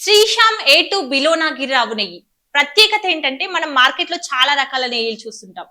శ్రీశామ్ A2 బిలోనా గిర్రావు నెయ్యి ప్రత్యేకత ఏంటంటే మనం మార్కెట్ లో చాలా రకాల నెయ్యిలు చూస్తుంటాం,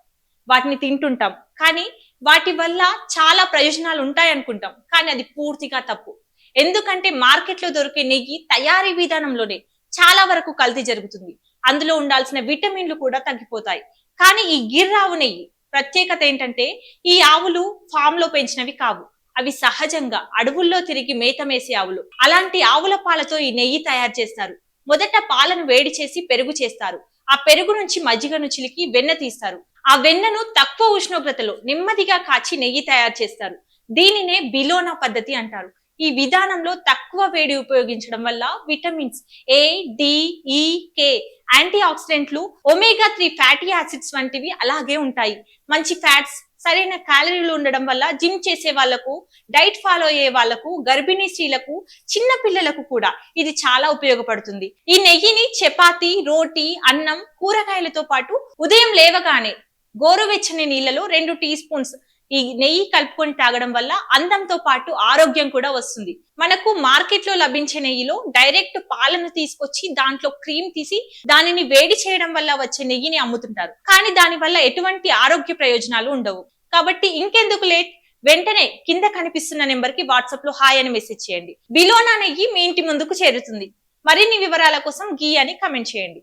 వాటిని తింటుంటాం. కానీ వాటి వల్ల చాలా ప్రయోజనాలు ఉంటాయి అనుకుంటాం, కానీ అది పూర్తిగా తప్పు. ఎందుకంటే మార్కెట్ లో దొరికే నెయ్యి తయారీ విధానంలోనే చాలా వరకు కల్తీ జరుగుతుంది. అందులో ఉండాల్సిన విటమిన్లు కూడా తగ్గిపోతాయి. కానీ ఈ గిర్రావు నెయ్యి ప్రత్యేకత ఏంటంటే ఈ ఆవులు ఫామ్ లో పెంచినవి కావు. అవి సహజంగా అడవుల్లో తిరిగి మేత మేసే ఆవులు. అలాంటి ఆవుల పాలతో ఈ నెయ్యి తయారు చేస్తారు. మొదట పాలను వేడి చేసి పెరుగు చేస్తారు. ఆ పెరుగు నుంచి మజ్జిగను చిలికి వెన్న తీస్తారు. ఆ వెన్నను తక్కువ ఉష్ణోగ్రతలో నెమ్మదిగా కాచి నెయ్యి తయారు చేస్తారు. దీనినే బిలోనా పద్ధతి అంటారు. ఈ విధానంలో తక్కువ వేడి ఉపయోగించడం వల్ల విటమిన్స్ ఏ, డి, ఈ, కే, యాంటీ ఆక్సిడెంట్లు, ఒమేగా 3 ఫ్యాటీ యాసిడ్స్ వంటివి అలాగే ఉంటాయి. మంచి ఫ్యాట్స్, సరైన క్యాలరీలు ఉండడం వల్ల జిమ్ చేసే వాళ్లకు, డైట్ ఫాలో అయ్యే వాళ్లకు, గర్భిణీ స్త్రీలకు, చిన్న పిల్లలకు కూడా ఇది చాలా ఉపయోగపడుతుంది. ఈ నెయ్యిని చపాతి, రోటీ, అన్నం, కూరగాయలతో పాటు ఉదయం లేవగానే గోరువెచ్చని నీళ్లలో 2 టీ స్పూన్స్ ఈ నెయ్యి కలుపుకొని తాగడం వల్ల అందంతో పాటు ఆరోగ్యం కూడా వస్తుంది. మనకు మార్కెట్ లో లభించే నెయ్యిలో డైరెక్ట్ పాలను తీసుకొచ్చి దాంట్లో క్రీమ్ తీసి దానిని వేడి చేయడం వల్ల వచ్చే నెయ్యిని అమ్ముతుంటారు. కానీ దాని వల్ల ఎటువంటి ఆరోగ్య ప్రయోజనాలు ఉండవు. కాబట్టి ఇంకెందుకు లేట్, వెంటనే కింద కనిపిస్తున్న నెంబర్ కి వాట్సాప్ లో హాయ్ అని మెసేజ్ చేయండి. బిలోనా నెయ్యి మీ ఇంటి ముందుకు చేరుతుంది. మరిన్ని వివరాల కోసం గీ అని కమెంట్ చేయండి.